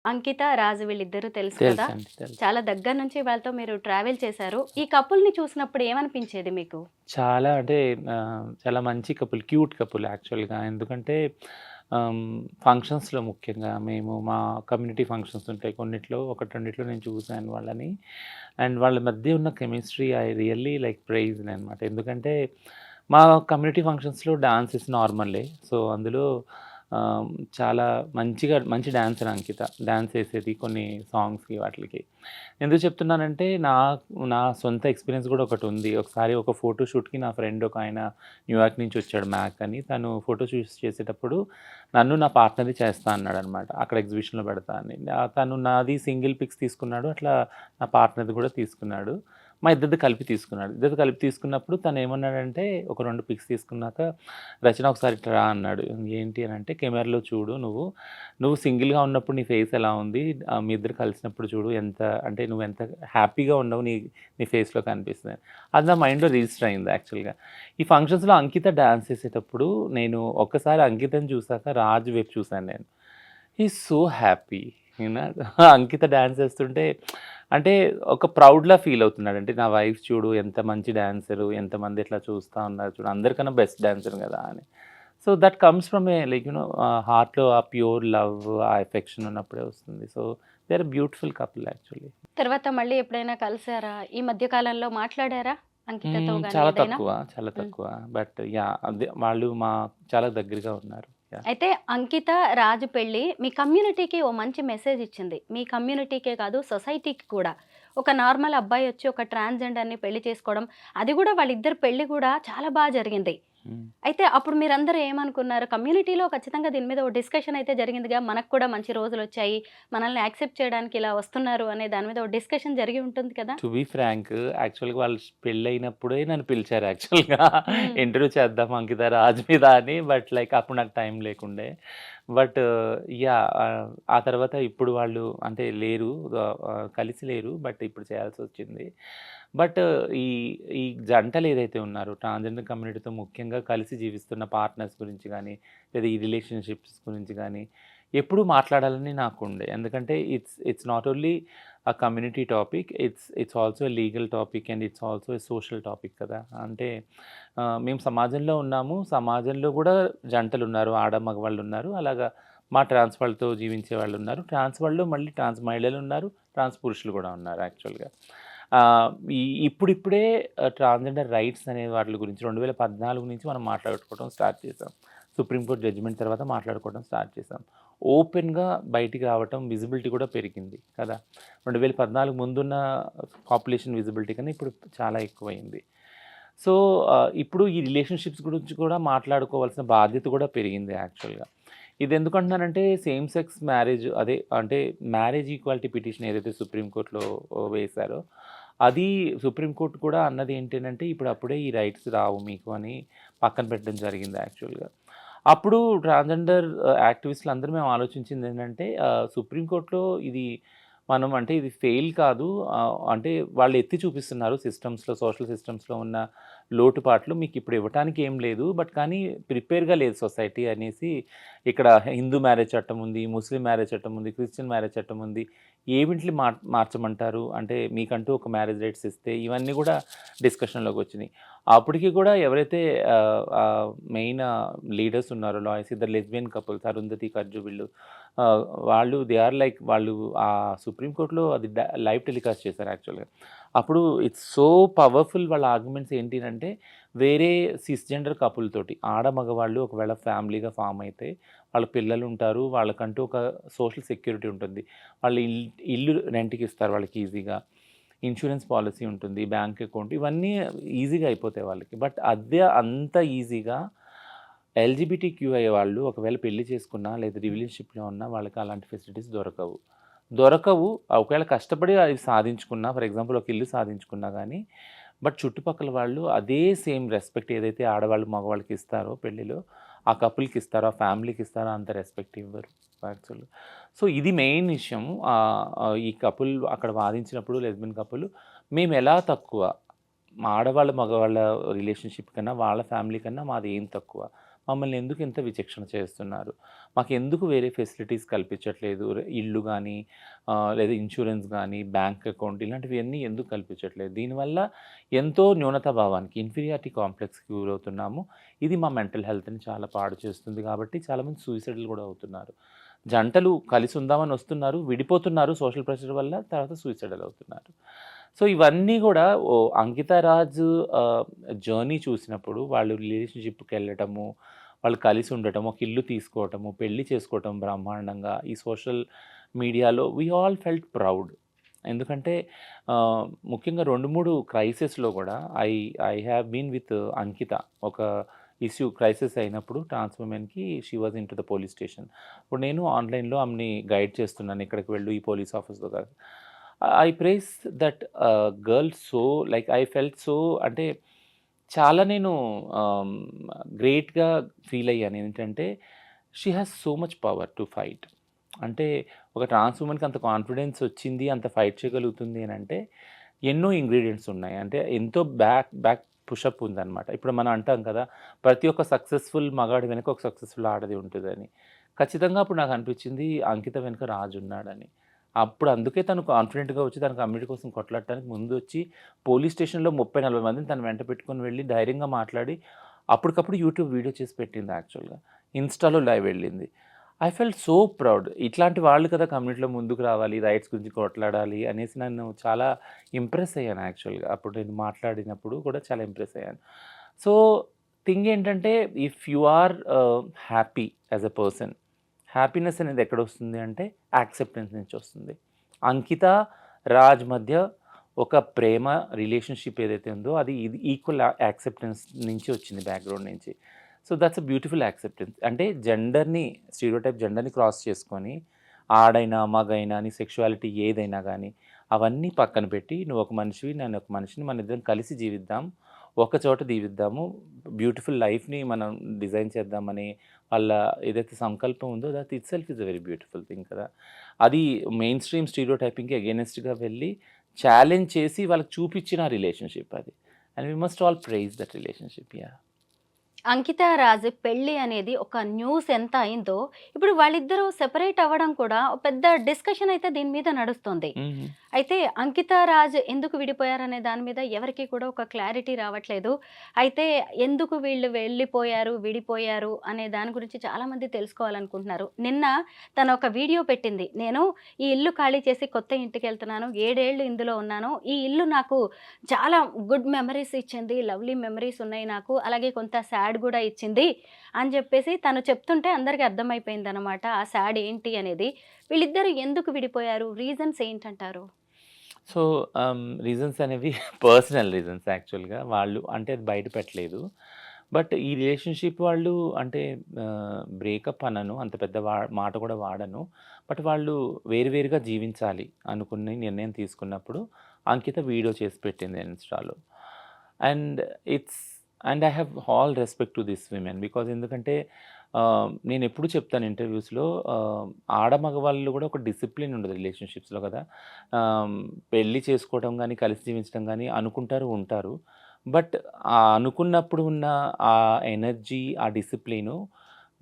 అంకిత, రాజు వీళ్ళిద్దరూ తెలుసు కదా! తెలుసండి. తెలుసు. చాలా దగ్గర నుంచి వాళ్ళతో మీరు ట్రావెల్ చేశారు. ఈ కపుల్‌ని చూసినప్పుడు ఏమనిపించేది మీకు? చాలా అంటే చాలా మంచి కపుల్, క్యూట్ కపుల్ యాక్చువల్‌గా. ఎందుకంటే ఆహ్, ఫంక్షన్స్‌లో ముఖ్యంగా మేము మా కమ్యూనిటీ ఫంక్షన్స్ ఉంటాయి కొన్నిట్లో, ఒకటి రెండిట్లో నేను చూసాను వాళ్ళని. అండ్ వాళ్ళ మధ్య ఉన్న chemistry I really like praised అనమాట. ఎందుకంటే మా కమ్యూనిటీ ఫంక్షన్స్‌లో డాన్సెస్ నార్మలే. సో, అందులో ఆహ్, చాలా మంచి డాన్సర్ అంకిత. డాన్స్ ఏసేది కొన్ని సాంగ్స్‌కి వాటిలకి. ఎందుకు చెప్తున్నానంటే నా సొంత ఎక్స్‌పీరియన్స్ గూడా ఒకటుంది. ఒకసారి ఒక ఫోటో షూట్‌కి నా ఫ్రెండ్ ఒకాయన న్యూయార్క్ నుంచి వచ్చాడు, మ్యాక్ అని. తను ఫోటో షూట్స్ చేసేటప్పుడు నన్ను, నా పార్ట్నర్‌ని చేస్తా అన్నాడనమాట. అక్కడ ఎగ్జిబిషన్‌లో పెడతా అని. తను నాది సింగిల్ పిక్స్ తీసుకున్నాడు. అట్లా నా పార్ట్నర్‌ది గూడా తీసుకున్నాడు. మా ఇద్దరిది కలిపి తీసుకున్నాడు. ఇద్దరిది కలిపి తీసుకున్నప్పుడు తనేమన్నాడంటే, ఒక 2 పిక్స్ తీసుకున్నాక, "రచన ఒకసారి ఇట్లా రా" అన్నాడు. ఏంటి అనంటే, "కెమెరాలో చూడు నువ్వు సింగిల్‌గా ఉన్నప్పుడు నీ ఫేస్ ఎలా ఉంది? మీ ఇద్దరు కలిసినప్పుడు చూడు ఎంత అంటే నువ్వెంత హ్యాపీగా ఉన్నావు నీ ఫేస్‌లో కనిపిస్తుంది." అది నా మైండ్‌లో రిజిస్టర్ అయింది యాక్చువల్‌గా. ఈ ఫంక్షన్స్‌లో అంకిత డాన్స్ చేసేటప్పుడు నేను ఒక్కసారి అంకితని చూసాక రాజు వైపు చూసాను నేను. He is so happy. You know Ankita dance చేస్తుంటే అంటే ఒక ప్రౌడ్‌లా ఫీల్ అవుతున్నాడు. అంటే నా వైఫ్ చూడు ఎంత మంచి డాన్సరు, ఎంతమంది ఇట్లా చూస్తా ఉన్నారు చూడు, అందరికన్నా బెస్ట్ డాన్సర్ గదా అని. So, that comes from a like హార్ట్‌లో ఆ ప్యూర్ లవ్, ఆ ఎఫెక్షన్ ఉన్నప్పుడే వస్తుంది. So, they are beautiful couple actually. తర్వాత మళ్ళీ ఎప్పుడైనా కలిసారా? ఈ మధ్య కాలంలో మాట్లాడారా అంకితతో గాని చాలా ఏదైనా? తక్కువ. చాలా హ్మ్. తక్కువ. But yeah! అదే వాళ్ళు చాలా దగ్గరగా ఉన్నారు. యాహ్! అయితే అంకిత, రాజు పెళ్లి మీ కమ్యూనిటీకి ఓ మంచి మెసేజ్ ఇచ్చింది. మీ కమ్యూనిటీకే కాదు సొసైటీకి కూడా. ఒక నార్మల్ అబ్బాయి వచ్చి ఒక ట్రాన్స్‌జెండర్‌ని పెళ్లి చేసుకోవడం, అది కూడా వాళ్ళిద్దరి పెళ్లి కూడా చాలా జరిగింది. హ్మ్. అయితే అప్పుడు మీరందరూ ఏమనుకున్నారు? కమ్యూనిటీలో ఖచ్చితంగా దీని మీద ఓ డిస్కషన్ అయితే జరిగిందిగా. మనకు కూడా మంచి రోజులొచ్చాయి. మనల్ని యాక్సెప్ట్ చేయడానికి ఇలా వస్తున్నారు అనే దాని మీద ఓ డిస్కషన్ జరిగి ఉంటుంది కదా! టు బీ ఫ్రాంక్, యాక్చువల్‌గా వాళ్ళు పెళ్ళైనప్పుడే నన్ను పిలిచారు యాక్చువల్‌గా. హ్మ్. ఇంటర్వ్యూ చేద్దాం అంకిత రాజ్ మీద అని. బట్ లైక్ అప్పుడు నాకు టైం లేకుండే. But yeah! ఆ తర్వాత ఇప్పుడు వాళ్ళు అంటే లేరు. కలిసి లేరు. బట్ ఇప్పుడు చేయాల్సొచ్చింది. బట్ ఈ ఈ జంటలు ఏదైతే ఉన్నారో ట్రాన్స్‌జెండర్ కమ్యూనిటీతో ముఖ్యంగా కలిసి జీవిస్తున్న పార్ట్నర్స్ గురించి గానీ, లేదా ఈ రిలేషన్‌షిప్స్ గురించి గానీ, ఎప్పుడూ మాట్లాడాలని నాకుండే. ఎందుకంటే it's not only community topic. It's also a legal topic and it's also a social topic కదా! అంటే మేము సమాజంలో ఉన్నాము. సమాజంలో గూడా జంటలున్నారు. ఆడ, మగవాళ్ళున్నారు. అలాగా మా ట్రాన్స్ వాళ్ళతో జీవించే వాళ్ళున్నారు. ట్రాన్స్ వాళ్ళలో మళ్ళీ ట్రాన్స్ మహిళలున్నారు. ట్రాన్స్ పురుషులు గూడా ఉన్నారు యాక్చువల్‌గా. ఆహ్, ఈ ఇప్పుడిప్పుడే ట్రాన్స్‌జెండర్ రైట్స్ అనే వాటిల గురించి 2014 నుంచి మనం మాట్లాడుకోవడం స్టార్ట్ చేసాం. సుప్రీం కోర్ట్ జడ్జిమెంట్ తర్వాత మాట్లాడుకోవడం స్టార్ట్ చేసాం. ఓపెన్‌గా బయటికి రావటం, విజిబిలిటీ కూడా పెరిగింది కదా! 2014 ముందున్న పాపులేషన్ విజిబిలిటీ కన్నా ఇప్పుడు చాలా ఎక్కువయింది. సో, ఇప్పుడు ఈ రిలేషన్‌షిప్స్ గురించి కూడా మాట్లాడుకోవాల్సిన బాధ్యత కూడా పెరిగింది యాక్చువల్‌గా. ఇదెందుకంటున్నానంటే సేమ్ సెక్స్ మ్యారేజ్ అదే అంటే మ్యారేజ్ ఈక్వాలిటీ పిటిషన్ ఏదైతే సుప్రీం కోర్ట్‌లో వేశారో, అది సుప్రీం కోర్ట్ కూడా అన్నది ఏంటనంటే, ఇప్పుడు అప్పుడే ఈ రైట్స్ రావు మీకు అని పక్కన పెట్టడం జరిగింది యాక్చువల్‌గా. అప్పుడు ట్రాన్స్‌జెండర్ యాక్టివిస్టులందరూ మేము ఆలోచించిందేంటంటే, సుప్రీం కోర్ట్‌లో ఇది మనం అంటే ఇది ఫెయిల్ కాదు. అంటే వాళ్ళు ఎత్తి చూపిస్తున్నారు సిస్టమ్స్‌లో, సోషల్ సిస్టమ్స్‌లో ఉన్న లోటుపాట్లు. మీకిప్పుడు ఇవ్వటానికి ఏం లేదు. బట్ కానీ ప్రిపేర్‌గా లేదు సొసైటీ అనేసి ఇక్కడ హిందూ మ్యారేజ్ చట్టం ఉంది, ముస్లిం మ్యారేజ్ చట్టం ఉంది, క్రిస్టియన్ మ్యారేజ్ చట్టం ఉంది. ఏవిటిని మార్చమంటారు? అంటే మీకంటూ ఒక మ్యారేజ్ రైట్స్ ఇస్తే ఇవన్నీ గూడా డిస్కషన్‌లోకొచ్చినియి. అప్పటికి కూడా ఎవరైతే మెయిన్ లీడర్స్ ఉన్నారో లాయర్స్, ఇద్దరు లెస్బియన్ కపుల్స్ అరుంధతి, కర్జు వీళ్ళు ఆహ్, వాళ్ళు దే ఆర్ లైక్ వాళ్ళు సుప్రీం కోర్ట్‌లో అది లైవ్ టెలికాస్ట్ చేశారు యాక్చువల్‌గా. అప్పుడు ఇట్స్ సో పవర్‌ఫుల్ వాళ్ళ ఆర్గ్యుమెంట్స్ ఏంటినంటే, వేరే సిస్‌జెండర్ కపుల్ తోటి ఆడ, మగవాళ్ళు ఒకవేళ ఫ్యామిలీగా ఫార్మ్ అయితే, వాళ్ళ పిల్లలుంటారు. వాళ్ళకంటూ ఒక సోషల్ సెక్యూరిటీ ఉంటుంది. వాళ్ళు ఇల్లు రెంట్‌కి ఇస్తారు వాళ్ళకి ఈజీగా. ఇన్స్యూరెన్స్ పాలిసీ ఉంటుంది. బ్యాంక్ అకౌంట్ ఇవన్నీ ఈజీగా అయిపోతాయి వాళ్ళకి. బట్ అదే అంత ఈజీగా ఎల్‌జిబిటిక్యూఐ వాళ్ళు ఒకవేళ పెళ్లి చేసుకున్నా లేదా రిలేషన్‌షిప్‌లో ఉన్నా వాళ్ళకి అలాంటి ఫెసిలిటీస్ దొరకవు. దొరకవు. ఒకవేళ కష్టపడి అవి సాధించుకున్నా, ఫర్ ఎగ్జాంపుల్ ఒక ఇల్లు సాధించుకున్నా గానీ, బట్ చుట్టుపక్కల వాళ్ళు అదే సేమ్ రెస్పెక్ట్ ఏదైతే ఆడవాళ్ళు మగవాళ్ళకి ఇస్తారో పెళ్ళిలో, ఆ కపుల్‌కి ఇస్తారో, ఆ ఫ్యామిలీకి ఇస్తారో అంత రెస్పెక్ట్ ఇవ్వరు యాక్చువల్‌గా. సో, ఇది మెయిన్ విషయం. ఈ కపుల్ అక్కడ వాదించినప్పుడు లెస్బియన్ కపుల్ మేమెలా తక్కువ, మా ఆడవాళ్ళ, మగవాళ్ళ రిలేషన్‌షిప్ కన్నా, వాళ్ళ ఫ్యామిలీ కన్నా మాది ఏం తక్కువ. మమ్మల్ని ఎందుకు ఇంత విచక్షణ చేస్తున్నారు? మాకెందుకు వేరే ఫెసిలిటీస్ కల్పించట్లేదు? ఇల్లు గానీ, లేదా ఇన్సూరెన్స్ గానీ, బ్యాంక్ అకౌంట్ ఇలాంటివన్నీ ఎందుకు కల్పించట్లేదు? దీనివల్ల ఎంతో న్యూనతా భావానికి, ఇన్ఫీరియారిటీ కాంప్లెక్స్‌కి గురవుతున్నాము. ఇది మా మెంటల్ హెల్త్‌ని చాలా పాడు చేస్తుంది కాబట్టి చాలామంది సూసైడ్‌లు గూడా అవుతున్నారు. జంటలు కలిసి ఉందామని వస్తున్నారు, విడిపోతున్నారు సోషల్ ప్రెషర్ వల్ల, తర్వాత సూసైడల్ అవుతున్నారు. సో, ఇవన్నీ గూడా అంకిత రాజ్ జర్నీ చూసినప్పుడు వాళ్ళు రిలేషన్‌షిప్‌కెళ్ళటము, వాళ్ళు కలిసి ఉండటము, ఒక ఇల్లు తీసుకోవటము, పెళ్లి చేసుకోవటం బ్రహ్మాండంగా ఈ సోషల్ మీడియాలో వి ఆల్ ఫెల్ట్ ప్రౌడ్. ఎందుకంటే ముఖ్యంగా 2, 3 క్రైసిస్‌లో గూడా I I have been with Ankita. ఒక ఇష్యూ క్రైసిస్ అయినప్పుడు ట్రాన్స్ వుమెన్‌కి she was into the police station. ఇప్పుడు నేను ఆన్‌లైన్‌లో ఆమెని గైడ్ చేస్తున్నాను. ఇక్కడికి వెళ్ళు, ఈ పోలీస్ ఆఫీస్‌లో కాదు. I praise that girl so like I felt so అంటే చాలా నేను ఆహ్, గ్రేట్‌గా ఫీల్ అయ్యాను. ఏంటంటే she has so much power to fight. అంటే ఒక ట్రాన్స్ వుమెన్‌కి అంత కాన్ఫిడెన్స్ వచ్చింది, అంత ఫైట్ చేయగలుగుతుంది అనంటే ఎన్నో ఇంగ్రీడియెంట్స్ ఉన్నాయి. అంటే ఎంతో బ్యాక్ పుషప్ ఉందనమాట. ఇప్పుడు మనం అంటాం కదా! ప్రతి ఒక్క సక్సెస్‌ఫుల్ మగాడి వెనక ఒక సక్సెస్‌ఫుల్ ఆడది ఉంటదని. ఖచ్చితంగా అప్పుడు నాకు అనిపించింది అంకిత వెనక రాజు ఉన్నాడని. అప్పుడు అందుకే తను కాన్ఫిడెంట్‌గా వచ్చి తన కమ్యూనిటీ కోసం కొట్లాడటానికి ముందొచ్చి పోలీస్ స్టేషన్‌లో 30, 40 మందిని తన వెంట పెట్టుకొని వెళ్లి ధైర్యంగా మాట్లాడి అప్పటికప్పుడు యూట్యూబ్ వీడియో చేసి పెట్టింది యాక్చువల్‌గా. ఇన్‌స్టాలో లైవ్ వెళ్ళింది. I felt so proud. ఇట్లాంటి వాళ్ళు కదా కమ్యూనిటీలో ముందుకు రావాలి, రైట్స్ గురించి కొట్లాడాలి అనేసి నన్ను చాలా ఇంప్రెస్ అయ్యాను యాక్చువల్‌గా. అప్పుడు నేను మాట్లాడినప్పుడు కూడా చాలా ఇంప్రెస్ అయ్యాను. సో, థింగ్ ఏంటంటే if you are happy as a person, happiness అనేది ఎక్కడొస్తుంది అంటే యాక్సెప్టెన్స్ నుంచి వస్తుంది. అంకిత, రాజ్ మధ్య ఒక ప్రేమ రిలేషన్‌షిప్ ఏదైతే ఉందో అది ఇది ఈక్వల్ యాక్సెప్టెన్స్ నుంచి వచ్చింది బ్యాక్‌గ్రౌండ్ నుంచి. So, that's a beautiful acceptance. అంటే స్టీరియోటైప్ జెండర్‌ని క్రాస్ చేసుకొని ఆడైనా, మగైనా నీ సెక్షువాలిటీ ఏదైనా గానీ అవన్నీ పక్కన పెట్టి నువ్వు ఒక మనిషివి, నేను ఒక మనిషిని, మనిద్దరం కలిసి జీవిద్దాం. ఒక చోట జీవిద్దాము. బ్యూటిఫుల్ లైఫ్‌ని మనం డిజైన్ చేద్దామని వాళ్ళ ఏదైతే సంకల్పం ఉందో that itself is a very beautiful thing కదా! అది మెయిన్ స్ట్రీమ్ స్టీరియోటైపింగ్‌కి అగైనెస్ట్‌గా వెళ్ళి ఛాలెంజ్ చేసి వాళ్ళకి చూపించిన రిలేషన్‌షిప్ అది. And we must all praise that relationship. Yeah! Ankita Raj పెళ్లి అనేది ఒక న్యూస్ ఎంత అయిందో, ఇప్పుడు వాళ్ళిద్దరూ సెపరేట్ అవ్వడం కూడా ఓ పెద్ద డిస్కషన్ అయితే దీని మీద నడుస్తుంది. హుహు. అయితే అంకిత రాజ్ ఎందుకు విడిపోయారనే దాని మీద ఎవరికీ కూడా ఒక క్లారిటీ రావట్లేదు. అయితే ఎందుకు వీళ్ళు వెళ్ళిపోయారు, విడిపోయారు అనే దాని గురించి చాలామంది తెలుసుకోవాలనుకుంటున్నారు. నిన్న తను ఒక వీడియో పెట్టింది. నేను ఈ ఇల్లు ఖాళీ చేసి కొత్త ఇంటికెళ్తున్నాను. 7 ఏళ్ళు ఇందులో ఉన్నాను. ఈ ఇల్లు నాకు చాలా గుడ్ మెమరీస్ ఇచ్చింది. లవ్లీ మెమరీస్ ఉన్నాయి నాకు. అలాగే కొంత సాడ్ గూడా ఇచ్చింది అని జెప్పేసి తను చెప్తుంటే అందరికి అర్థమైపోయిందనమాట. ఆ సాడ్ ఏంటి అనేది. వీళ్ళిద్దరూ ఎందుకు విడిపోయారు? రీజన్స్ ఏంటంటారు? సో, రీజన్స్ అనేవి పర్సనల్ రీజన్స్ యాక్చువల్‌గా. వాళ్ళు అంటే అది బయట పెట్టలేదు. బట్ ఈ రిలేషన్‌షిప్ వాళ్ళు అంటే బ్రేకప్ అనను. అంత పెద్ద మాట కూడా వాడను. బట్ వాళ్ళు వేరు వేరుగా జీవించాలి అనుకుని నిర్ణయం తీసుకున్నప్పుడు అంకిత వీడియో చేసి పెట్టింది ఇన్‌స్టాలో. And it's and I have all respect to this women. Because ఎందుకంటే నేనెప్పుడు చెప్తాను ఇంటర్వ్యూస్‌లో ఆడ మగవాళ్ళు కూడా ఒక డిసిప్లిన్ ఉండదు రిలేషన్‌షిప్స్‌లో కదా! ఆహ్, పెళ్లి చేసుకోవడం గానీ, కలిసి జీవించడం గానీ అనుకుంటారు, ఉంటారు. బట్ అనుకున్నప్పుడు ఉన్న ఆ ఎనర్జీ, ఆ డిసిప్లిను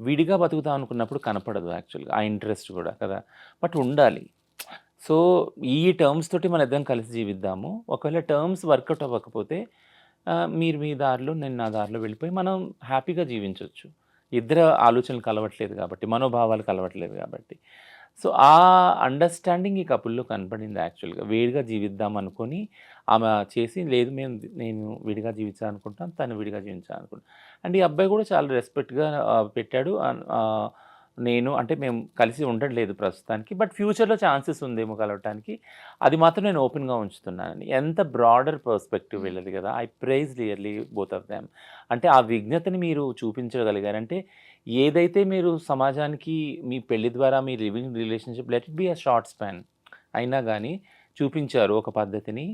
విడిగా బతుకుదాం అనుకున్నప్పుడు కనపడదు యాక్చువల్‌గా. ఆ ఇంట్రెస్ట్ గూడా కదా! బట్ ఉండాలి. సో, ఈ టర్మ్స్ తోటి మనిద్దరం కలిసి జీవిద్దాము. ఒకవేళ టర్మ్స్ వర్కౌట్ అవ్వకపోతే మీరు మీ దారిలో, నేను నా దారిలో వెళ్ళిపోయి మనం హ్యాపీగా జీవించొచ్చు. ఇద్దరి ఆలోచనలు కలవట్లేదు గాబట్టి, మనోభావాలు కలవట్లేదు గాబట్టి. సో, ఆ అండర్‌స్టాండింగ్ ఈ కపుల్‌లో కనపడింది యాక్చువల్‌గా. వేరుగా జీవిద్దాం అనుకోని ఆమె చేసి, లేదు నేను విడిగా జీవించాలనుకుంటున్నాను, తను విడిగా జీవించాలనుకుంటున్నాను. అండ్ ఈ అబ్బాయి గూడా చాలా రెస్పెక్ట్‌గా పెట్టాడు. నేను అంటే మేము కలిసి ఉండట్లేదు ప్రస్తుతానికి. బట్ ఫ్యూచర్‌లో ఛాన్సెస్ ఉందేమో కలవటానికి. అది మాత్రం నేను ఓపెన్‌గా ఉంచుతున్నానని. ఎంత బ్రాడర్ పర్స్పెక్టివ్ హ్మ్. వీళ్ళది గదా! I praise really both of them. అంటే ఆ విజ్ఞతని మీరు చూపించగలిగారు. అంటే ఏదైతే మీరు సమాజానికి మీ పెళ్లి ద్వారా మీ living relationship let it be a short span అయినా గాని చూపించారు ఒక పద్ధతిని.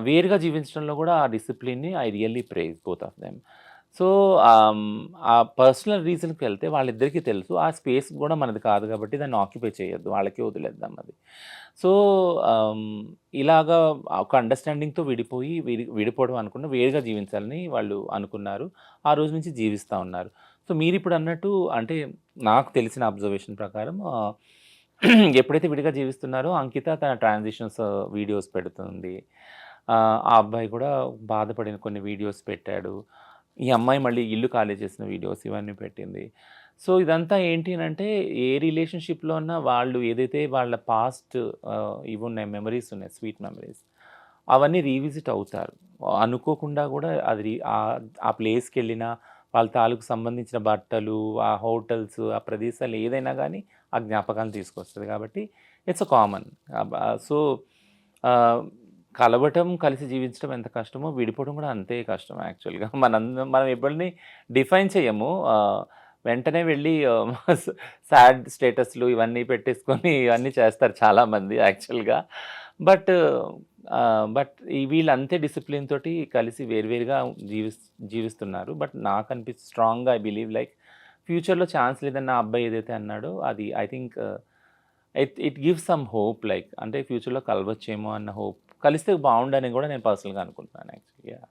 వేరుగా జీవించడంలో గూడా ఆ డిసిప్లిన్‌ని I really praise both of them. So, ఆ పర్సనల్ రీజన్‌కి వెళ్తే వాళ్ళిద్దరికీ తెలుసు. ఆ స్పేస్ గూడా మనది కాదు గాబట్టి దాన్ని ఆక్యుపై చేయొద్దు. వాళ్ళకే వదిలేద్దాం అది. సో, ఆహ్, ఇలాగా ఒక అండర్‌స్టాండింగ్‌తో విడిపోయి విడిపోవడం అనుకున్న వేరుగా జీవించాలని వాళ్ళు అనుకున్నారు. ఆ రోజు నుంచి జీవిస్తా ఉన్నారు. సో మీరిప్పుడు అన్నట్టు అంటే నాకు తెలిసిన అబ్జర్వేషన్ ప్రకారం ఎప్పుడైతే విడిగా జీవిస్తున్నారో అంకిత తన ట్రాన్సిషన్స్ వీడియోస్ పెడుతుంది. ఆ అబ్బాయి కూడా బాధపడిన కొన్ని వీడియోస్ పెట్టాడు. ఈ అమ్మాయి మళ్ళీ ఇల్లు ఖాళీ చేసిన వీడియోస్ ఇవన్నీ పెట్టింది. సో ఇదంతా ఏంటి అనంటే ఏ రిలేషన్‌షిప్‌లో అన్నా వాళ్ళు ఏదైతే వాళ్ళ పాస్ట్ ఇవున్నాయి మెమోరీస్ ఉన్నాయి స్వీట్ మెమోరీస్. అవన్నీ రీవిజిట్ అవుతారు. అనుకోకుండా కూడా అది ఆ ప్లేస్‌కెళ్ళినా వాళ్ళ తాలూకు సంబంధించిన బట్టలు, ఆ హోటల్స్, ఆ ప్రదేశాలు ఏదైనా గానీ ఆ జ్ఞాపకాలను తీసుకొస్తది కాబట్టి ఇట్స్ కామన్. సో, ఆహ్, కలవటం, కలిసి జీవించడం ఎంత కష్టమో విడిపోవడం కూడా అంతే కష్టం యాక్చువల్‌గా. మనం ఎవరిని డిఫైన్ చేయము. వెంటనే వెళ్ళి సాడ్ స్టేటస్‌లు ఇవన్నీ పెట్టేసుకొని ఇవన్నీ చేస్తారు చాలామంది యాక్చువల్‌గా. బట్ బట్ వీళ్ళంతే డిసిప్లిన్ తోటి కలిసి వేరువేరుగా జీవిస్తున్నారు. బట్ స్ట్రాంగ్‌గా ఐ బిలీవ్ లైక్ ఫ్యూచర్‌లో ఛాన్స్ లేదని ఆ అబ్బాయి ఏదైతే అన్నాడో అది I think it it gives some hope like అంటే ఫ్యూచర్‌లో కలవచ్చేమో అన్న హోప్. కలిస్తే బావుండని కూడా నేను పర్సనల్‌గా అనుకుంటున్నాను యాక్చువల్లీ. యాహ్!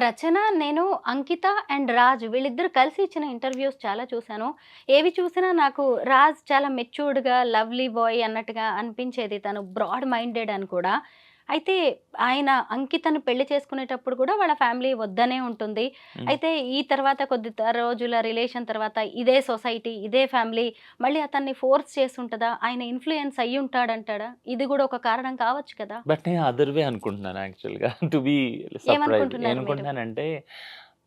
రచన, నేను అంకిత అండ్ రాజ్ వీళ్ళిద్దరూ కలిసి ఇచ్చిన ఇంటర్వ్యూస్ చాలా చూసాను. ఏవి చూసినా నాకు రాజ్ చాలా మెచ్యూర్డ్‌గా, లవ్లీ బాయ్ అన్నట్టుగా అనిపించేది. తను బ్రాడ్ మైండెడ్ అని కూడా. అయితే ఆయన అంకితను పెళ్లి చేసుకునేటప్పుడు కూడా వాళ్ళ ఫ్యామిలీ వద్దనే ఉంటుంది. హ్మ్. అయితే ఈ తర్వాత రోజుల రిలేషన్ తర్వాత ఇదే సొసైటీ, ఇదే ఫ్యామిలీ మళ్ళీ అతన్ని ఫోర్స్ చేసుంటదా? ఆయన ఇన్‌ఫ్లూయెన్స్ అయ్యుంటాడంటాడా? ఇది కూడా ఒక కారణం కావచ్చు కదా! బట్ నేను అదర్ వే అనుకుంటున్నాను యాక్చువల్‌గా. To be surprised. ఏమనుకుంటున్నారు మీరు? ఏమనుకుంటున్నానంటే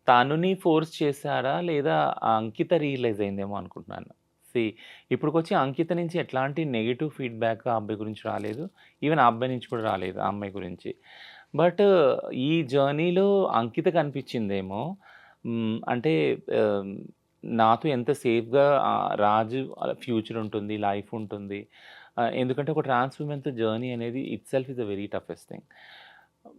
తనుని ఫోర్స్ చేసారా? లేదా ఆ అంకిత రియలైజ్ అయిందేమో అనుకుంటున్నాను. సీ ఇప్పటికొచ్చి అంకిత నుంచి ఎట్లాంటి నెగెటివ్ ఫీడ్‌బ్యాక్ ఆ అబ్బాయి గురించి రాలేదు. ఈవెన్ ఆ అబ్బాయి నుంచి కూడా రాలేదు ఆ అమ్మాయి గురించి. బట్ ఈ జర్నీలో అంకితకి అనిపించిందేమో అంటే ఆహ్, నాతో ఎంత సేఫ్‌గా రాజు ఫ్యూచర్ ఉంటుంది, లైఫ్ ఉంటుంది. ఎందుకంటే ఒక ట్రాన్స్ విమెన్‌తో జర్నీ అనేది itself is a very toughest thing.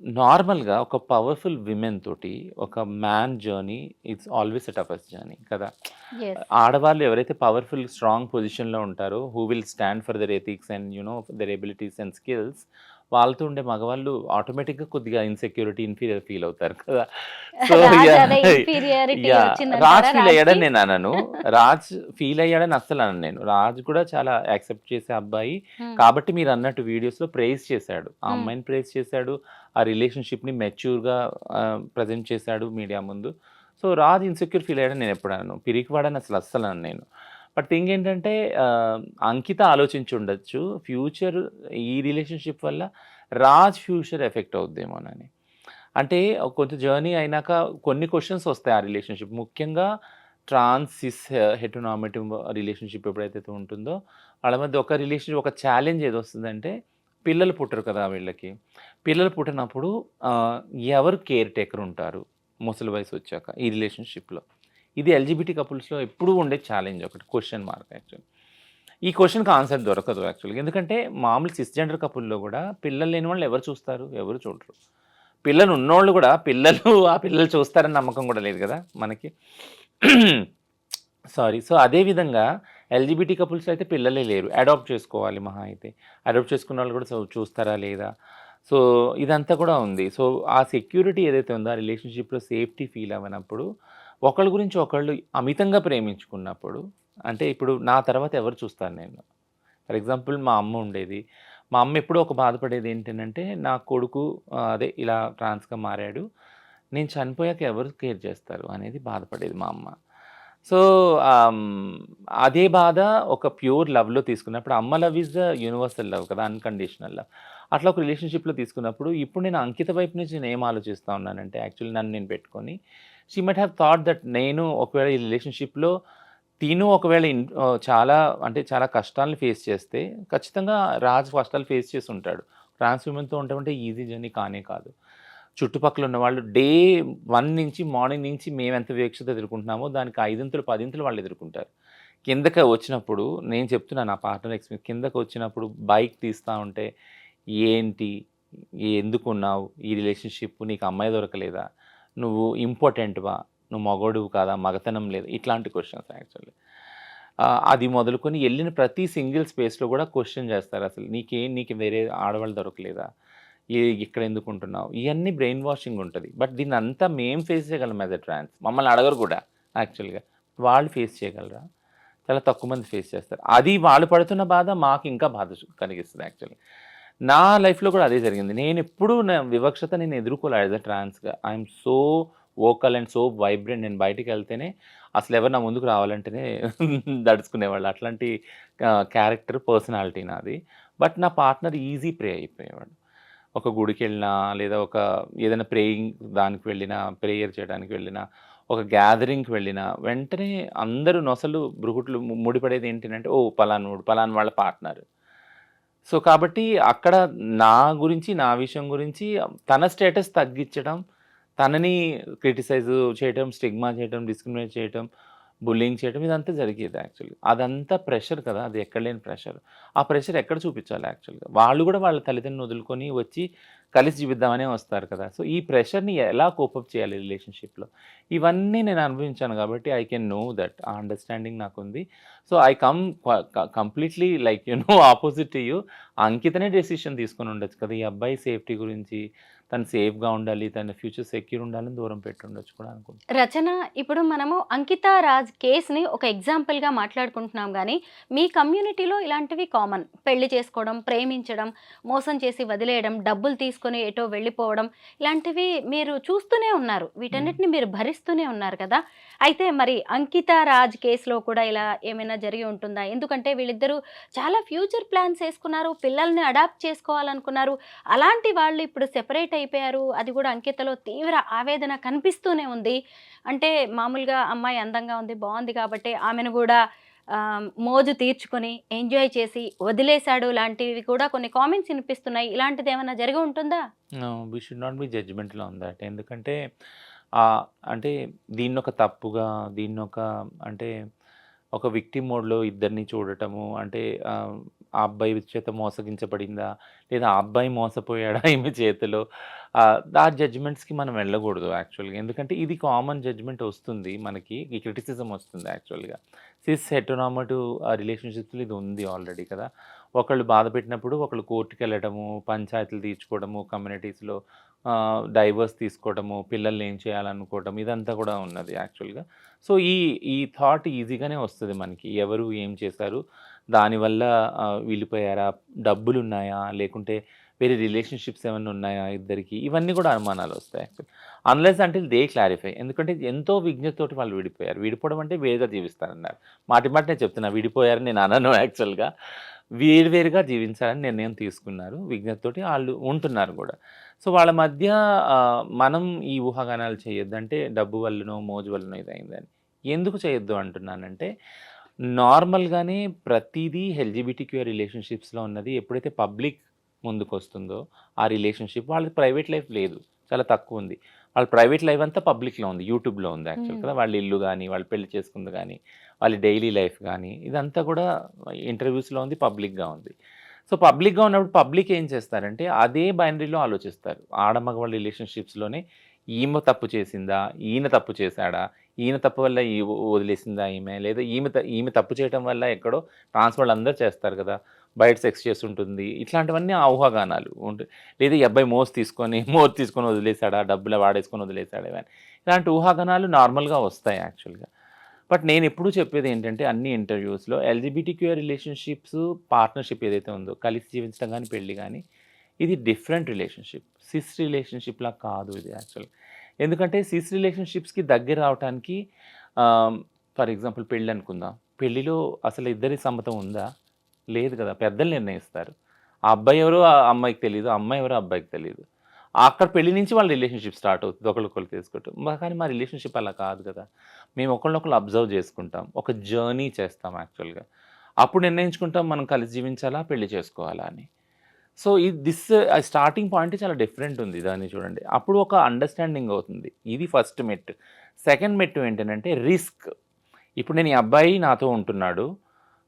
నార్మల్‌గా ఒక పవర్‌ఫుల్ విమెన్ తోటి ఒక man journey it's always a toughest journey కదా! యెస్. ఆడవాళ్ళు ఎవరైతే పవర్‌ఫుల్ స్ట్రాంగ్ పొజిషన్‌లో ఉంటారో who will stand for their ethics and their abilities and skills వాళ్ళతో ఉండే మగవాళ్ళు ఆటోమేటిక్‌గా కొద్దిగా ఇన్‌సెక్యూరిటీ, ఇన్ఫీరియర్ ఫీల్ అవుతారు కదా! So Raj yeah! అదే ఇన్ఫీరియారిటీ యాహ్! రాజ్ వచ్చిందంటారా ఫీల్ రాజ్‌కి? అయ్యాడని నేను అనను. రాజ్ ఫీల్ అయ్యాడని అస్సలు అనను నేను. రాజ్ కూడా చాలా యాక్సెప్ట్ చేసే అబ్బాయి. హ్మ్. కాబట్టి మీరన్నట్టు వీడియోస్‌లో ప్రైజ్ చేశాడు. ఆ హ్మ్. అమ్మాయిని ప్రైజ్ చేశాడు. ఆ రిలేషన్‌షిప్‌ని మెచ్యూర్‌గా ప్రెజెంట్ చేశాడు మీడియా ముందు. సో, రాజ్ ఇన్‌సెక్యూర్ ఫీల్ అయ్యాడని నేనెప్పుడు అనను. పిరికివాడని అస్సలు అనను నేను. బట్ థింగ్ ఏంటంటే అంకిత ఆలోచించుండొచ్చు. ఫ్యూచర్ ఈ రిలేషన్‌షిప్ వల్ల రాజ్ ఫ్యూచర్ ఎఫెక్ట్ అవుద్దేమోనని. అంటే కొంచెం జర్నీ అయినాక కొన్ని క్వెషన్స్ వస్తాయి ఆ రిలేషన్‌షిప్. ముఖ్యంగా ట్రాన్స్, సిస్, హెటెరోనార్మేటివ్ రిలేషన్‌షిప్ ఎప్పుడైతే ఉంటుందో వాళ్ళ మధ్య ఒక ఛాలెంజ్ ఏదొస్తుందంటే పిల్లలు పుట్టరు కదా వీళ్ళకి. పిల్లలు పుట్టినప్పుడు ఆహ్, ఎవరు కేర్ టేకర్ ఉంటారు ముసలి వయసొచ్చాక ఈ రిలేషన్‌షిప్‌లో. ఇది ఎల్‌జిబిటీ కపుల్స్‌లో ఎప్పుడూ ఉండే ఛాలెంజ్ ఒకటి. Question mark actually. ఈ క్వెషన్‌కి ఆన్సర్ దొరకదు యాక్చువల్‌గా. ఎందుకంటే మామూలు సిస్‌జెండర్ కపుల్‌లో గూడా పిల్లలు లేని వాళ్ళని ఎవరు చూస్తారు? ఎవరు చూడరు. పిల్లలున్నోళ్ళు గూడా ఆ పిల్లలు చూస్తారని నమ్మకం గూడా లేదు గదా! మనకి. సారీ. సో, అదే విధంగా ఎల్‌జిబిటీ కపుల్స్‌లో అయితే పిల్లలే లేరు. అడాప్ట్ చేసుకోవాలి మహా అయితే. అడాప్ట్ చేసుకున్నోళ్ళు గూడా చూస్తారా లేదా? సో, ఇదంతా కూడా ఉంది. సో, ఆ సెక్యూరిటీ ఏదైతే ఉందో ఆ రిలేషన్‌షిప్‌లో సేఫ్టీ ఫీల్ అవ్వనప్పుడు, ఒకళ్ళ గురించి ఒకళ్ళు అమితంగా ప్రేమించుకున్నప్పుడు అంటే ఇప్పుడు నా తర్వాత ఎవరు చూస్తాను నేను? ఫర్ ఎగ్జాంపుల్ మా అమ్మ ఉండేది. మా అమ్మ ఎప్పుడూ ఒక బాధపడేది ఏంటనంటే, నా కొడుకు అదే ఇలా ట్రాన్స్‌గా మారాడు. నేను చనిపోయాక ఎవరు కేర్ చేస్తారు అనేది బాధపడేది మా అమ్మ. సో, అదే బాధ ఒక ప్యూర్ లవ్‌లో తీసుకున్నప్పుడు అమ్మ love is the universal love కదా! Unconditional love. అట్లా ఒక రిలేషన్‌షిప్‌లో తీసుకున్నప్పుడు ఇప్పుడు నేను అంకిత వైపు నుంచి నేను ఏం ఆలోచిస్తా ఉన్నానంటే యాక్చువల్లీ నన్ను నేను పెట్టుకొని she might have thought that నేను ఒకవేళ ఈ రిలేషన్‌షిప్‌లో తిను ఒకవేళ చాలా అంటే చాలా కష్టాలను ఫేస్ చేస్తే, ఖచ్చితంగా రాజు కష్టాలు ఫేస్ చేసుంటాడు. ట్రాన్స్ విమెన్‌తో ఉండటం అంటే ఈజీ జర్నీ కానే కాదు. చుట్టుపక్కల ఉన్నవాళ్ళు డే 1 నుంచి మార్నింగ్ నుంచి మేమెంత వివక్షత ఎదుర్కొంటున్నామో, దానికి ఐదింతలు, పదింతలు వాళ్ళు ఎదుర్కొంటారు. కిందకి వచ్చినప్పుడు నేను చెప్తున్నాను నా పార్ట్నర్ ఎక్స్‌పీరియన్స్ కిందకొచ్చినప్పుడు బైక్ తీస్తా ఉంటే, "ఏంటి? ఎందుకున్నావు? ఈ రిలేషన్‌షిప్ నీకు అమ్మాయి దొరకలేదా? నువ్వు ఇంపార్టెంట్‌వా? నువ్వు మగోడివి కాదా? మగతనం లేదా?" ఇట్లాంటి క్వెషన్స్ యాక్చువల్లీ. అది మొదలుకొని ఎళ్ళిన ప్రతి సింగిల్ స్పేస్‌లో గూడా క్వెషన్ జేస్తారసలు. నీకు వేరే ఆడవాళ్ళు దొరకలేదా? ఇక్కడెందుకుంటున్నావు? ఇయన్నీ బ్రెయిన్ వాషింగ్ ఉంటది. బట్ దీన్నంతా మేము ఫేస్ చేయగలం యాస్ ఎ ట్రాన్స్. మమ్మల్ని అడగరు గూడా యాక్చువల్‌గా. వాళ్ళు ఫేస్ చేయగలరా? చాలా తక్కువ మంది ఫేస్ చేస్తారు. అది వాళ్ళు పడుతున్న బాధ మాకు ఇంకా బాధ కలిగిస్తుంది యాక్చువల్లీ. నా లైఫ్‌లో కూడా అదే జరిగింది. నేనెప్పుడూ నా వివక్షత నేను ఎదుర్కోలే యాస్ ఎ ట్రాన్స్‌గా. I'm so vocal and so vibrant. నేను బయటికెళ్తేనే అసలెవరు నా ముందుకు రావాలంటేనే దడుచుకునేవాళ్ళు. అట్లాంటి క్యారెక్టర్, పర్సనాలిటీ నాది. బట్ నా పార్ట్నర్ ఈజీ ప్రే అయిపోయేవాడు. ఒక గుడికెళ్ళినా, లేదా ఒక ఏదైనా ప్రేయింగ్ దానికి వెళ్ళినా, ప్రేయర్ చేయడానికి వెళ్ళినా, ఒక గ్యాదరింగ్‌కి వెళ్ళినా, వెంటనే అందరూ నొసలు, భృకుట్లు ముడిపడేది ఏంటనంటే, ఓహ్! పలానోడు, పలానా వాళ్ళ పార్ట్నర్. సో, కాబట్టి అక్కడ నా గురించి, నా విషయం గురించి తన స్టేటస్ తగ్గిచ్చడం, తనని క్రిటిసైజ్ చేయటం, స్టిగ్మా చేయటం, డిస్క్రిమినేట్ చేయటం, బుల్లింగ్ చేయటం ఇదంతా జరిగేది యాక్చువల్‌గా. అదంతా ప్రెషర్ కదా! అది ఎక్కడ లేని ప్రెషర్. ఆ ప్రెషర్ ఎక్కడ చూపిచ్చాలి యాక్చువల్‌గా? వాళ్ళు గూడా వాళ్ళ తల్లిదండ్రులను వదులుకొని వచ్చి కలిసి జీవిద్దామనే వస్తారు కదా! సో, ఈ ప్రెషర్‌ని ఎలా కోప్ అప్ చేయాలి రిలేషన్‌షిప్‌లో? ఇవన్నీ నేను అనుభవించాను కాబట్టి ఐ కెన్ నో దట్. ఆ అండర్‌స్టాండింగ్ నాకుంది. So, I come completely like opposite to you. అంకితనే డెసిషన్ తీసుకొని ఉండొచ్చు కదా! ఈ అబ్బాయి సేఫ్టీ గురించి, తను సేఫ్‌గా ఉండాలి, తన ఫ్యూచర్ సెక్యూర్ ఉండాలని దూరం పెట్టుండొచ్చు కూడా అనుకుంటా. రచన, ఇప్పుడు మనము 'అంకిత రాజ్' కేస్‌ని ఒక ఎగ్జాంపుల్‌గా మాట్లాడుకుంటున్నాం గానీ, మీ కమ్యూనిటీలో ఇలాంటివి కామన్. పెళ్లి చేసుకోవడం, ప్రేమించడం, మోసం చేసి వదిలేయడం, డబ్బులు తీసుకొని ఎటో వెళ్ళిపోవడం, ఇలాంటివి మీరు చూస్తూనే ఉన్నారు. హ్మ్. వీటన్నిటిని మీరు భరిస్తూనే ఉన్నారు కదా! అయితే మరి 'అంకిత రాజ్' కేస్‌లో కూడా ఇలా ఏమైనా జరిగి ఉంటుందా? ఎందుకంటే వీళ్ళిద్దరూ చాలా ఫ్యూచర్ ప్లాన్స్ యేసుకున్నారు. పిల్లల్ని అడాప్ట్ చేసుకోవాలనుకున్నారు. అలాంటి వాళ్ళు ఇప్పుడు సెపరేట్ అయిపోయారు. అది కూడా అంకితలో తీవ్ర ఆవేదన కనిపిస్తూనే ఉంది. అంటే మామూలుగా అమ్మాయి అందంగా ఉంది, బావుంది కాబట్టే ఆమెను గూడా మోజు తీర్చుకొని, ఎంజాయ్ చేసి వదిలేసాడు లాంటివి కూడా కొన్ని కామెంట్స్ ఇనిపిస్తున్నాయి. ఇలాంటిదేమన్నా జరిగి ఉంటుందా? No. We should not be judgemental on that. ఎందుకంటే అంటే దీన్నొక తప్పుగా, దీన్నొక అంటే ఒక విక్టిమ్ మోడ్‌లో ఇద్దరిని చూడటము అంటే ఆ అబ్బాయి చేత మోసగించబడిందా? లేదా ఆ అబ్బాయి మోసపోయాడా ఈమె చేతిలో? ఆ జడ్జ్‌మెంట్స్‌కి మనం వెళ్ళకూడదు యాక్చువల్‌గా. ఎందుకంటే ఇది కామన్ జడ్జ్‌మెంట్ ఒస్తుంది మనకి. ఈ క్రిటిసిజం ఒస్తుంది యాక్చువల్‌గా. సిస్ హెటెరోనార్మటివ్ రిలేషన్‌షిప్స్‌లో ఇది ఉంది ఆల్రెడీ కదా! ఒకళ్ళు బాధ పెట్టినప్పుడు ఒకళ్ళు కోర్ట్‌కెళ్ళడము, పంచాయతీలు తీర్చుకోవడము, కమ్యూనిటీస్‌లో డైవర్స్ తీసుకోవడము, పిల్లల్ని ఏం చేయాలనుకోవడం ఇదంతా కూడా ఉన్నది యాక్చువల్‌గా. సో, ఈ థాట్ ఈజీగానే వస్తది మనకి. ఎవరు ఏం చేశారు? దానివల్ల విడిపోయారా? డబ్బులున్నాయా? లేకుంటే వేరే రిలేషన్‌షిప్స్ ఏమన్నా ఉన్నాయా ఇద్దరికి? ఇవన్నీ కూడా అనుమానాలొస్తాయి actually. Unless until they clarify. ఎందుకంటే ఎంతో విజ్ఞతతోటి వాళ్ళు విడిపోయారు. విడిపోవడం అంటే వేరుగా జీవిస్తారన్నారు. మాటి మాటి నేను చెప్తున్నా విడిపోయారని నేను అనను యాక్చువల్‌గా. వేరు వేరుగా జీవించాలని నిర్ణయం తీసుకున్నారు. విజ్ఞతతోటి ఆళ్ళు ఉంటున్నారు గూడా. సో, వాళ్ళ మధ్య మనం ఈ ఊహాగానాలు చేయొద్దు. అంటే డబ్బు వల్లనో, మోజు వల్లనో ఇదయిందని. ఎందుకు చేయొద్దు అంటున్నానంటే, నార్మల్‌గానే ప్రతీదీ ఎల్‌జీబీటీక్యూ రిలేషన్‌షిప్స్‌లో ఉన్నది ఎప్పుడైతే పబ్లిక్ ముందుకొస్తుందో, ఆ రిలేషన్‌షిప్ వాళ్ళది ప్రైవేట్ లైఫ్ లేదు. చాలా తక్కువుంది. వాళ్ళ ప్రైవేట్ లైఫ్ అంతా పబ్లిక్‌లో ఉంది. యూట్యూబ్‌లో ఉంది యాక్చువల్ హ్మ్. కదా! వాళ్ళ ఇల్లు గాని, వాళ్ళు పెళ్లి చేసుకుంది గాని, వాళ్ళ డైలీ లైఫ్ గాని, ఇదంతా కూడా ఇంటర్వ్యూస్‌లో ఉంది, పబ్లిక్‌గా ఉంది. సో, పబ్లిక్‌గా ఉన్నప్పుడు పబ్లిక్ ఏం చేస్తారంటే, అదే బైనరీలో ఆలోచిస్తారు. ఆడ మగవాళ్ళ రిలేషన్‌షిప్స్‌లోనే ఈమె తప్పు చేసిందా? ఈయన తప్పు చేశాడా? ఈయన తప్పు వల్ల వదిలేసిందా ఈమె? లేదా ఈమె తప్పు చేయటం వల్ల ఎక్కడో ట్రాన్స్ వాళ్ళందరూ చేస్తారు కదా! బయట సెక్స్ చేసుంటుంది. ఇట్లాంటివన్నీ ఆ ఊహాగానాలు. లేదా ఈ అబ్బాయి మోరు తీసుకొని వదిలేసాడా? డబ్బులు వాడేసుకొని వదిలేసాడా? ఇవన్నీ. ఇలాంటి ఊహాగానాలు నార్మల్‌గా వస్తాయి యాక్చువల్‌గా. బట్ నేనెప్పుడూ చెప్పేదేంటంటే అన్ని ఇంటర్‌వ్యూస్‌లో ఎల్‌జీబీటీక్యూ రిలేషన్‌షిప్స్, పార్ట్నర్‌షిప్ ఏదైతే ఉందో కలిసి జీవించడం గాని, పెళ్లి గాని ఇది డిఫరెంట్ రిలేషన్‌షిప్. సిస్ రిలేషన్‌షిప్‌లా కాదు ఇది యాక్చువల్‌గా. ఎందుకంటే సిస్ రిలేషన్‌షిప్స్‌కి దగ్గర రావటానికి ఫర్ ఎగ్జాంపుల్ పెళ్ళనుకుందాం. పెళ్లిలో అసలు ఇద్దరి సమ్మతం ఉందా? లేదు కదా! పెద్దలు నిర్ణయిస్తారు. ఆ అబ్బాయి ఎవరో ఆ అమ్మాయికి తెలీదు. ఆ అమ్మాయి ఎవరో ఆ అబ్బాయికి తెలీదు. అక్కడ పెళ్లి నుంచి వాళ్ళ రిలేషన్‌షిప్ స్టార్ట్ అవుతది. ఒకళ్ళకొకళ్ళు తెలుసుకోవటం. కానీ మా రిలేషన్‌షిప్ అలా కాదు కదా! మేము ఒకళ్ళనొకళ్ళు అబ్జర్వ్ చేసుకుంటాం. ఒక జర్నీ చేస్తాం యాక్చువల్‌గా. అప్పుడు నిర్ణయించుకుంటాం మనం కలిసి జీవించాలా? పెళ్లి చేసుకోవాలా అని. సో, స్టార్టింగ్ పాయింట్ చాలా డిఫరెంట్ ఉంది దాన్ని చూడండి. అప్పుడు ఒక అండర్‌స్టాండింగ్ అవుతుంది. ఇది ఫస్ట్ మెట్టు. సెకండ్ మెట్టు ఏంటనంటే రిస్క్. ఇప్పుడు నేను ఈ అబ్బాయి నాతో ఉంటున్నాడు.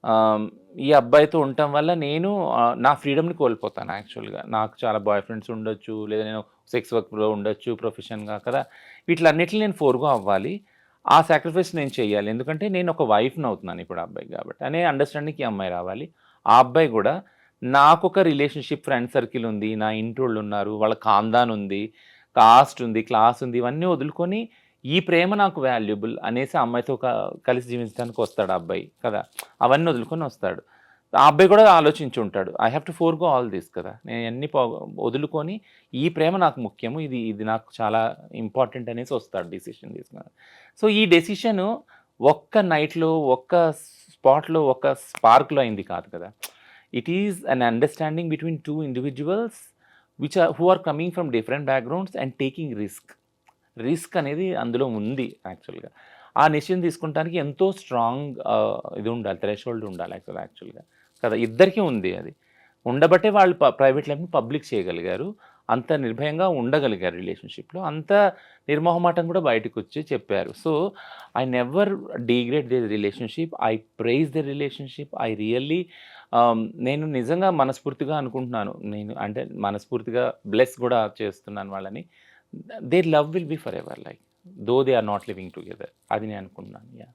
ఆహ్, ఈ అబ్బాయితో ఉండటం వల్ల నేను నా ఫ్రీడమ్‌ని కోల్పోతాను యాక్చువల్‌గా. నాకు చాలా బాయ్ ఫ్రెండ్స్ ఉండొచ్చు. లేదా నేను సెక్స్ వర్క్‌లో ఉండొచ్చు ప్రొఫెషన్‌గా కదా! వీటిలన్నిటిని నేను ఫోర్‌గో అవ్వాలి. ఆ సాక్రిఫైస్ నేను చేయాలి. ఎందుకంటే నేను ఒక వైఫ్‌ని అవుతున్నాను ఇప్పుడు ఆ అబ్బాయికి కాబట్టి. అనే అండర్‌స్టాండింగ్‌కి ఈ అమ్మాయి రావాలి. ఆ అబ్బాయి గూడా నాకొక రిలేషన్‌షిప్ ఫ్రెండ్ సర్కిల్ ఉంది. నా ఇంటోళ్ళున్నారు. వాళ్ళ ఖాందాన్ ఉంది. కాస్ట్ ఉంది. క్లాస్ ఉంది. ఇవన్నీ వదులుకొని ఈ ప్రేమ నాకు వాల్యుబుల్ అనేసి ఆ అమ్మాయితో కలిసి జీవించడానికి వస్తాడు ఆ అబ్బాయి కదా! అవన్నీ వదులుకొని వస్తాడు. ఆ అబ్బాయి కూడా ఆలోచించి ఉంటాడు. I have to forgo all this కదా! నేను ఇయన్నీ వదులుకొని ఈ ప్రేమ నాకు ముఖ్యము. ఇది నాకు చాలా ఇంపార్టెంట్ అనేసి వస్తాడు డెసిషన్ తీసుకొని. సో, ఈ డెసిషను ఒక్క నైట్‌లో, ఒక్క స్పాట్‌లో, ఒక్క స్పార్క్‌లో అయింది కాదు కదా! It is an understanding between 2 individuals who are coming from different backgrounds and taking risk అనేది అందులో ఉంది యాక్చువల్‌గా. ఆ డెసిషన్ తీసుకుంటానికి ఎంతో స్ట్రాంగ్ ఇది ఉండాలి. థ్రెషోల్డ్ ఉండాలి యాక్చువల్‌గా. కదా! ఇద్దరికీ ఉంది అది. ఉండబట్టే వాళ్ళు ప్రైవేట్ లైఫ్‌ని పబ్లిక్ చేయగలిగారు. అంత నిర్భయంగా ఉండగలిగారు రిలేషన్‌షిప్‌లో. అంత నిర్మొహమాటం కూడా బయటకొచ్చి చెప్పారు. So, I never degrade the relationship. I praise the relationship. I really నేను నిజంగా మనస్ఫూర్తిగా అనుకుంటున్నాను. నేను అంటే మనస్ఫూర్తిగా బ్లెస్ కూడా చేస్తున్నాను వాళ్ళని. Their love will be forever like though they are not living together. అది నేను అనుకుంటున్నాను. యాహ్!